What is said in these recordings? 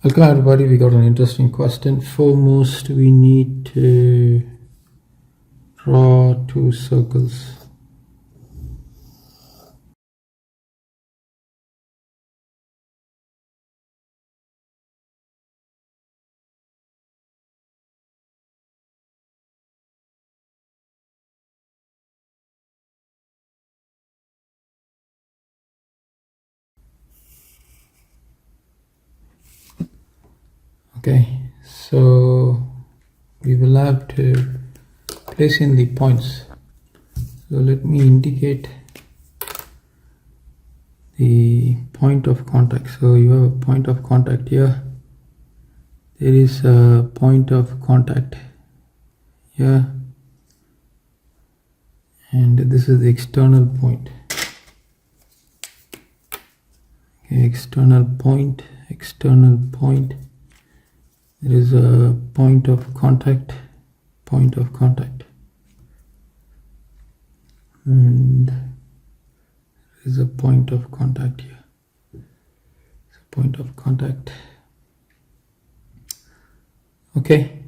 Welcome everybody, we got an interesting question. Foremost, we need to draw two circles. Okay, so we will have to place in the points. So let me indicate the point of contact. So you have a point of contact here. There is a point of contact here. And this is the external point. Okay, external point. There is a point of contact, and there is a point of contact here. It's a point of contact. Okay,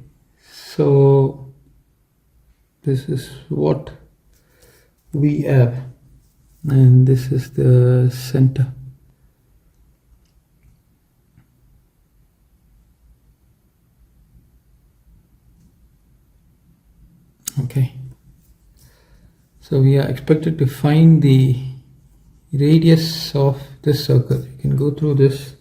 so this is what we have, and this is the center. Okay, so we are expected to find the radius of this circle. You can go through this,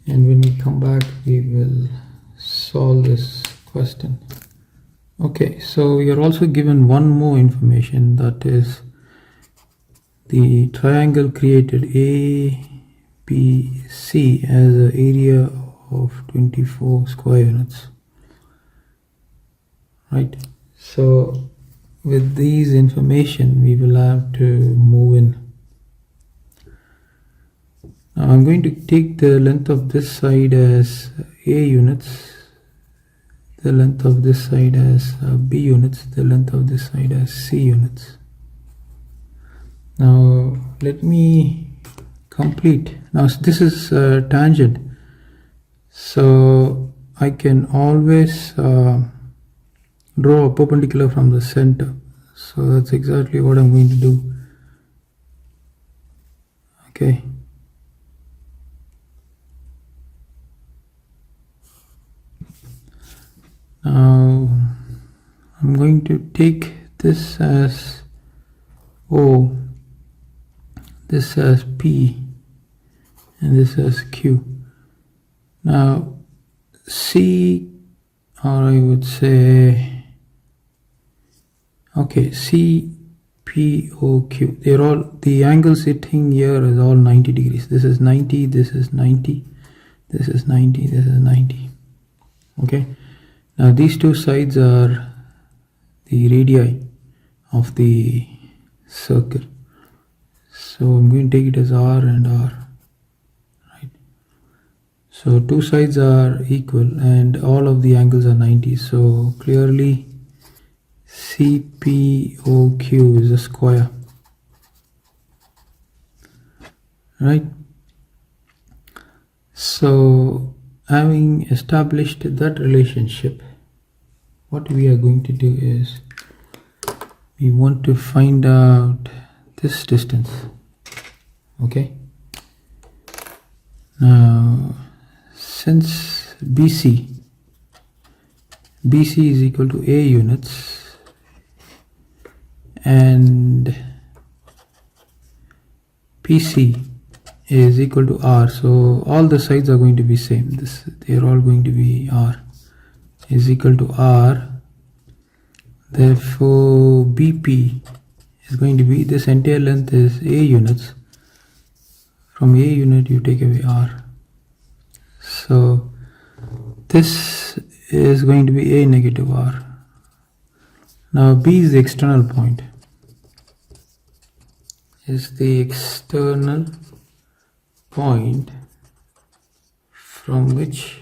and when we come back we will solve this question. Okay, so we are also given one more information, that is the triangle created ABC has an area of 24 square units, right? So with these information we will have to move in. Now I'm going to take the length of this side as A units, the length of this side as B units, the length of this side as C units. Now let me complete. Now this is tangent, so I can always draw a perpendicular from the center. So that's exactly what I'm going to do. Okay. Now I'm going to take this as O, this as P, and this as Q. Now C, or I would say, okay, C, P, O, Q. They're all, the angle sitting here is all 90 degrees. This is 90, this is 90, this is 90, this is 90. Okay. Now these two sides are the radii of the circle. So I'm going to take it as R and R. Right. So two sides are equal and all of the angles are 90. So clearly CPOQ is a square. Right. So having established that relationship, what we are going to do is we want to find out this distance. Okay. Now since BC is equal to A units and PC is equal to R, so all the sides are going to be same. They are all going to be R is equal to R. Therefore BP is going to be, this entire length is A units. From A unit you take away R, so this is going to be A negative R. Now B is the external point, from which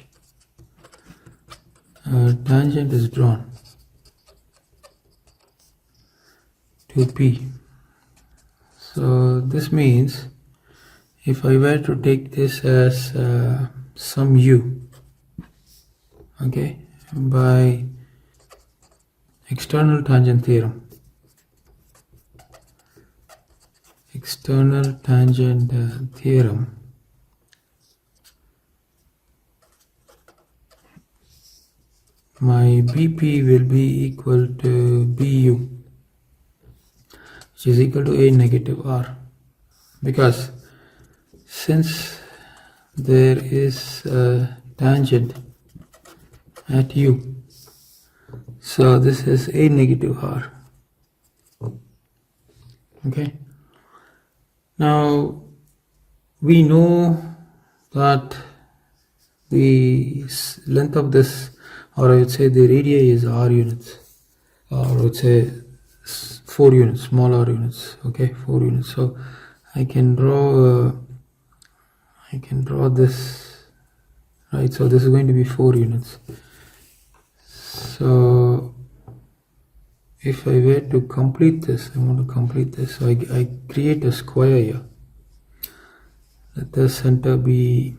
a tangent is drawn to P. So this means if I were to take this as some u, okay, by external tangent theorem. External tangent theorem. My BP will be equal to BU, which is equal to A negative R, because since there is a tangent at U, so this is A negative R. Okay. Now we know that the length of this, or I would say the radii, is R units, or I would say 4 units, small r units. Okay, 4 units. So I can draw this, right? So this is going to be 4 units. So if I were to complete this, I want to complete this. So I create a square here. Let the center be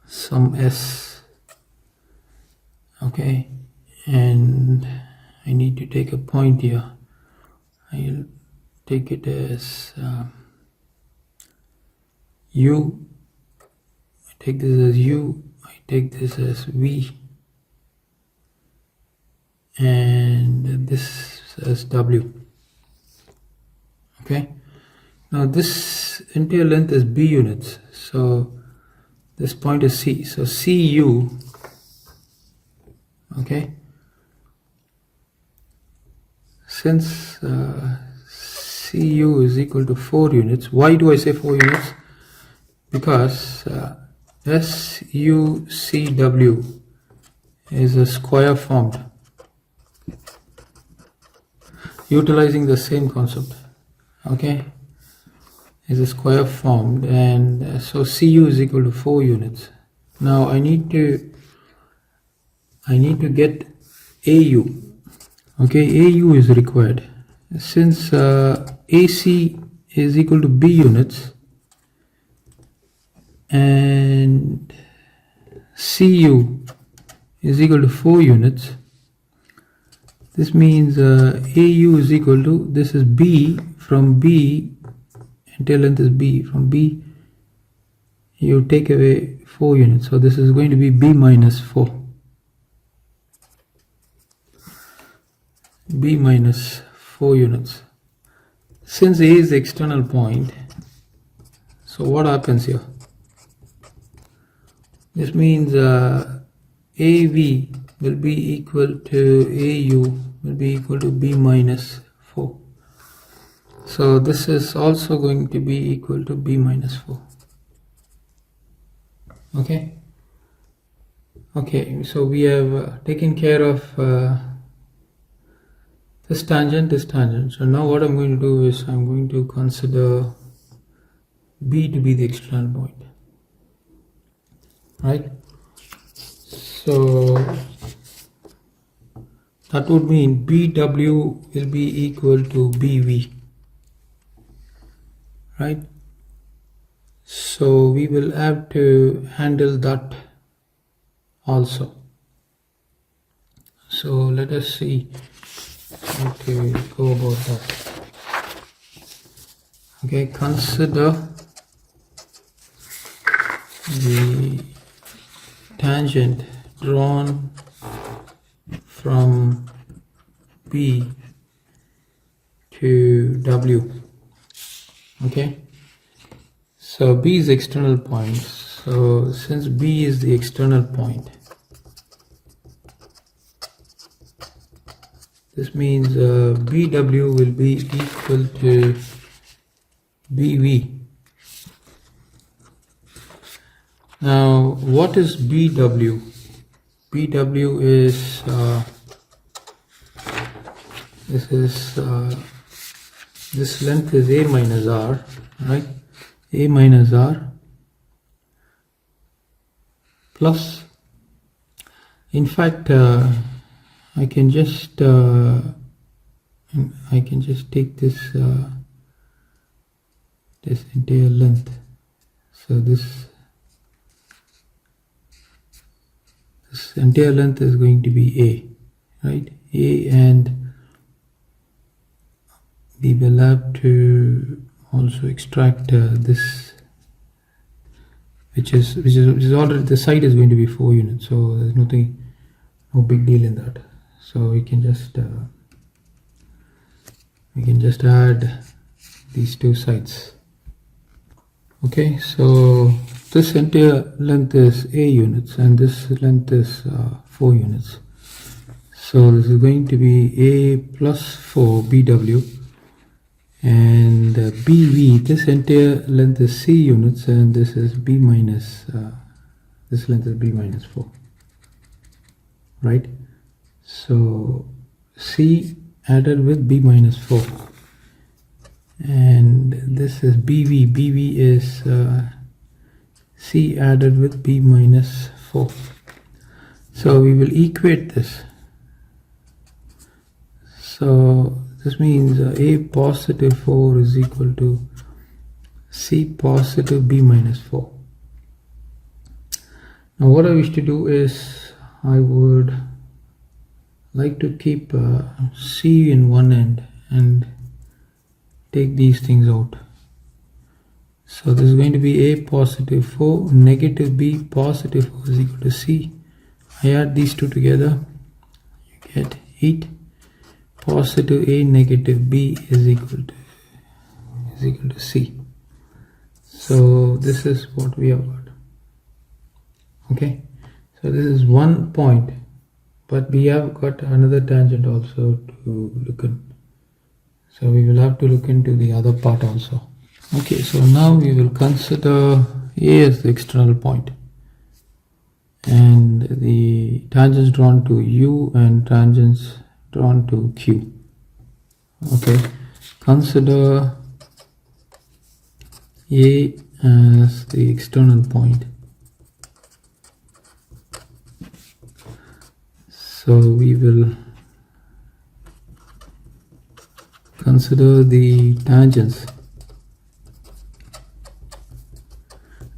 some S. Okay, and I need to take a point here. I'll take it as U. I take this as U. I take this as V. And this as W. Okay. Now this entire length is B units. So this point is C. So CU. Okay. Since CU is equal to 4 units. Why do I say 4 units? Because SUCW is a square formed, utilizing the same concept. Okay, is a square formed, and so CU is equal to 4 units. Now I need to get AU. Okay, AU is required. Since AC is equal to B units and CU is equal to 4 units, this means AU is equal to, this is B, from B, entire length is B, from B you take away 4 units, so this is going to be B minus 4. B minus 4 units. Since A is the external point, so what happens here? This means AV will be equal to AU will be equal to B minus 4. So this is also going to be equal to B minus 4. Okay. Okay, so we have taken care of this tangent, this tangent. So now what I'm going to do is I'm going to consider B to be the external point. Right? So that would mean BW will be equal to BV. Right? So we will have to handle that also. So let us see how to go about that. Okay, consider the tangent drawn from B to W. Okay, so B is the external point. So since B is the external point, this means BW will be equal to BV. Now what is BW? BW is this length is A minus R, right? A minus R plus, in fact I can just take this this entire length. So this entire length is going to be A, right? A, and we will have to also extract this, which is already, the side is going to be 4 units, so there's nothing, no big deal in that. So we can just add these two sides. Okay, so this entire length is A units and this length is 4 units. So this is going to be A plus 4 BW, and BV, this entire length is C units, and this is B minus, this length is B minus 4, right? So C added with B minus 4, and this is BV, BV is C added with B minus 4. So we will equate this. So this means A positive 4 is equal to C positive B minus 4. Now what I wish to do is, I would like to keep C in one end and take these things out. So this is going to be A positive 4 negative B positive 4 is equal to C. I add these two together, you get 8. Positive A negative B is equal to C. So this is what we have got. Okay, so this is one point, but we have got another tangent also to look at. So we will have to look into the other part also. Okay, so now we will consider A as the external point, and the tangents drawn to U and tangents drawn to Q. Okay, consider A as the external point. So we will consider the tangents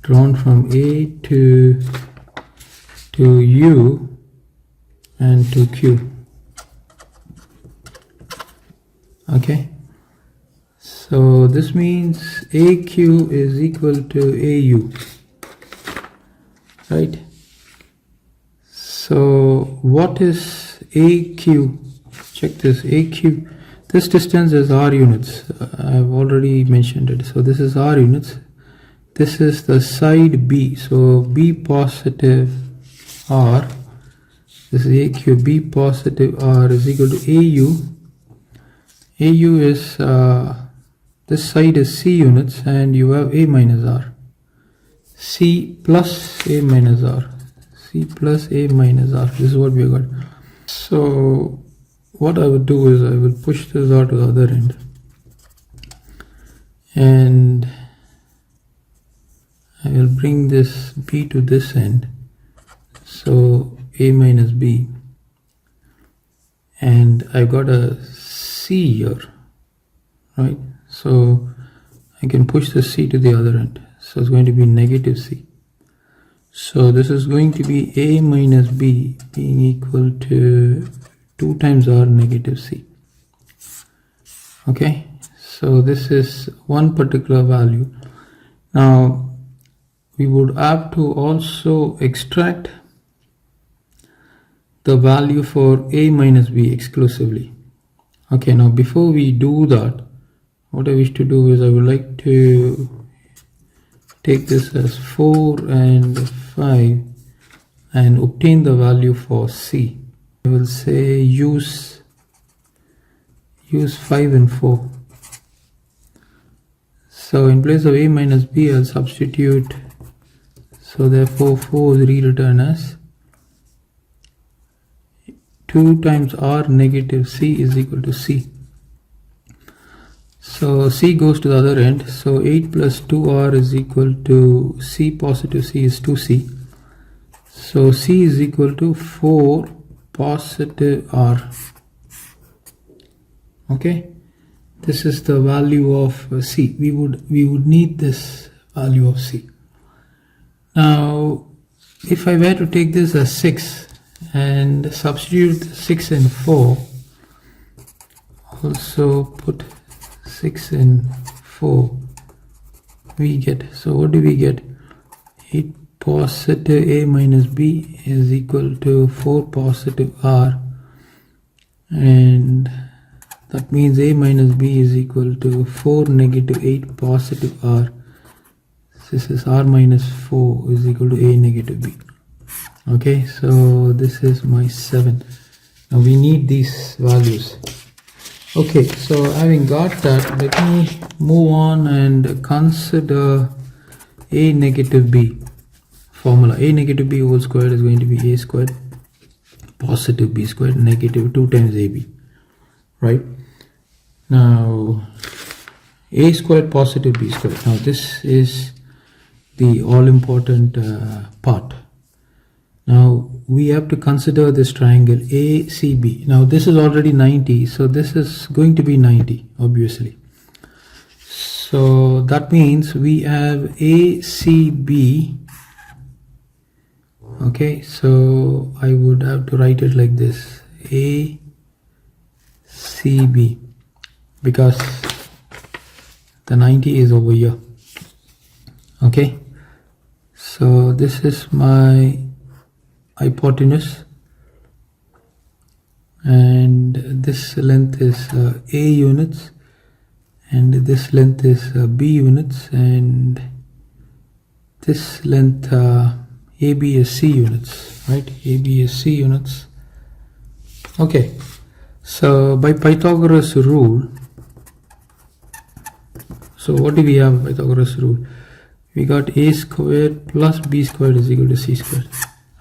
drawn from A to U and to Q. Okay, so this means AQ is equal to AU, right? So what is AQ? Check this, AQ, this distance is R units. I've already mentioned it. So this is R units. This is the side B. So B positive R, this is AQ, B positive R is equal to AU. AU is, this side is C units, and you have A minus R. C plus A minus R. C plus A minus R. This is what we got. So what I would do is, I will push this out to the other end, and I will bring this B to this end. So A minus B, and I got a C here, right? So I can push the C to the other end. So it's going to be negative C. So this is going to be A minus B being equal to 2 times R negative C. Okay, so this is one particular value. Now we would have to also extract the value for A minus B exclusively. Okay, now before we do that, what I wish to do is, I would like to take this as 4 and 5 and obtain the value for C. I will say use 5 and 4. So in place of A minus B, I'll substitute. So therefore 4 is rewritten as 2 times R negative C is equal to C. So C goes to the other end. So 8 plus 2R is equal to C positive C is 2C. So C is equal to 4 positive R. Okay, this is the value of C. We would need this value of C. Now if I were to take this as 6, and substitute 6 and 4. Also put 6 and 4. We get, so what do we get? 8 positive a minus b is equal to 4 positive r, and that means a minus b is equal to 4 negative 8 positive r. This is r minus 4 is equal to a negative b. Okay, so this is my 7. Now we need these values. Okay, so having got that, let me move on and consider a negative b formula. A negative b whole squared is going to be a squared positive b squared negative 2 times ab, right? Now a squared positive b squared. Now this is the all important part. Now we have to consider this triangle ACB. Now this is already 90, so this is going to be 90 obviously. So that means we have ACB. Okay, so I would have to write it like this, ACB, because the 90 is over here. Okay, so this is my hypotenuse, and this length is A units, and this length is B units, and this length AB is C units, right? AB is C units. Okay, so by Pythagoras rule, so what do we have Pythagoras rule? We got a squared plus b squared is equal to c squared,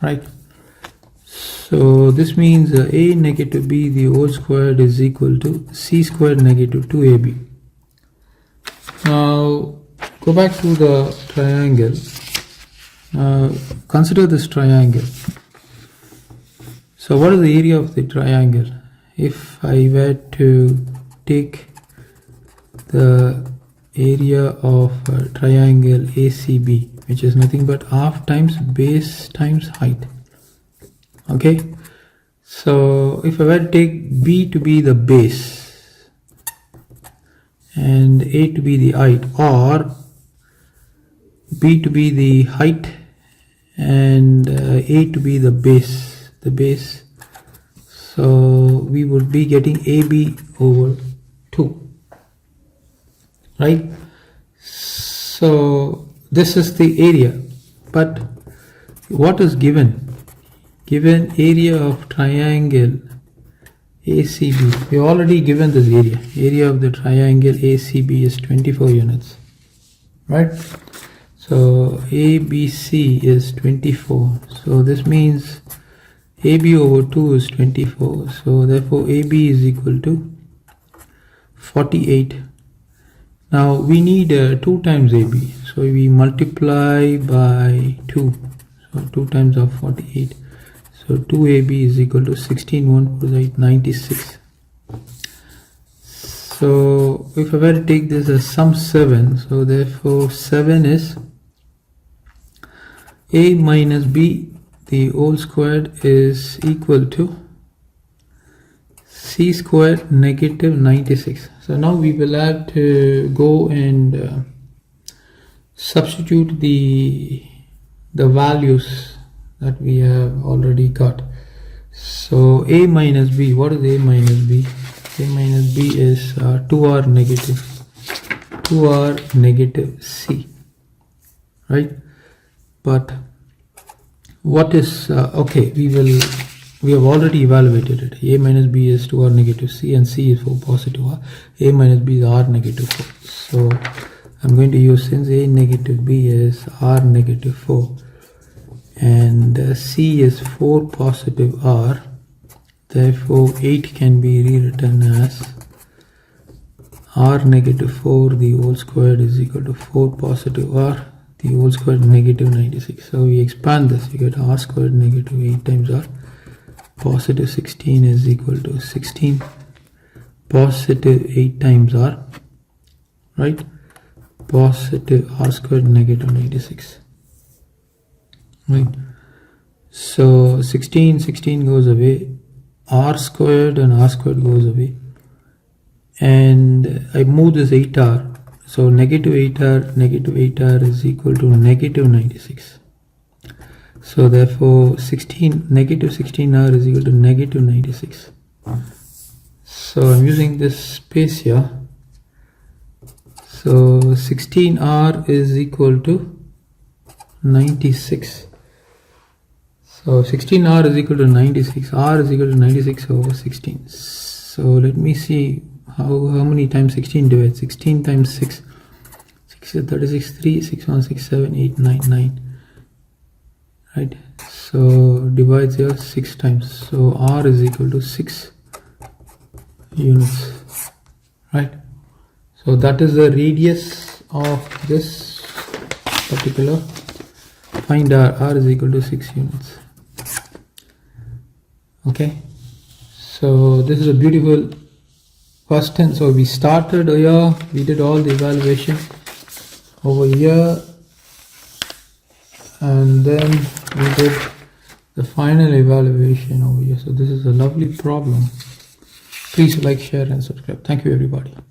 right? So this means a negative b the whole squared is equal to c squared negative 2ab. Now go back to the triangle. Consider this triangle. So what is the area of the triangle? If I were to take the area of triangle ACB, which is nothing but half times base times height. Okay, so if I were to take B to be the base and A to be the height, or B to be the height and A to be the base, so we would be getting AB over 2. Right, so this is the area, but what is given? Given area of triangle ACB. We already given this area. Area of the triangle ACB is 24 units, right? So ABC is 24. So this means AB over 2 is 24. So therefore AB is equal to 48. Now we need 2 times AB, so we multiply by 2, so 2 times of 48, so 2AB is equal to 16, 1 4 8, 96. So if I were to take this as sum 7, so therefore 7 is A minus B the whole squared is equal to c squared negative 96. So now we will have to go and substitute the values that we have already got. So A minus B, what is A minus B? A minus B is 2r negative C, right? But what is okay, we have already evaluated it. A minus B is 2r negative C, and C is 4 positive r. A minus B is r negative 4. So I'm going to use, since A negative B is r negative 4 and C is 4 positive r, therefore 8 can be rewritten as r negative 4 the whole squared is equal to 4 positive r the whole squared negative 96. So we expand this, we get r squared negative 8 times r. Positive 16 is equal to 16 positive 8 times r, right? Positive r squared negative 96, right? So 16 goes away, r squared and r squared goes away, and I move this 8r, so negative 8r is equal to negative 96. So therefore negative 16r is equal to negative 96. So I'm using this space here. So 16r is equal to 96. So 16r is equal to 96. R is equal to 96 over 16. So let me see how many times 16 divides. 16 times 6. 6 is 36, 3, 6, 1, 6, 7, 8, 9, 9. Right. So divides here 6 times. So R is equal to 6 units. Right. So that is the radius of this particular. Find R is equal to 6 units. Okay, so this is a beautiful question. So we started here, we did all the evaluation over here, and then we did the final evaluation over here. So this is a lovely problem. Please like, share and subscribe. Thank you everybody.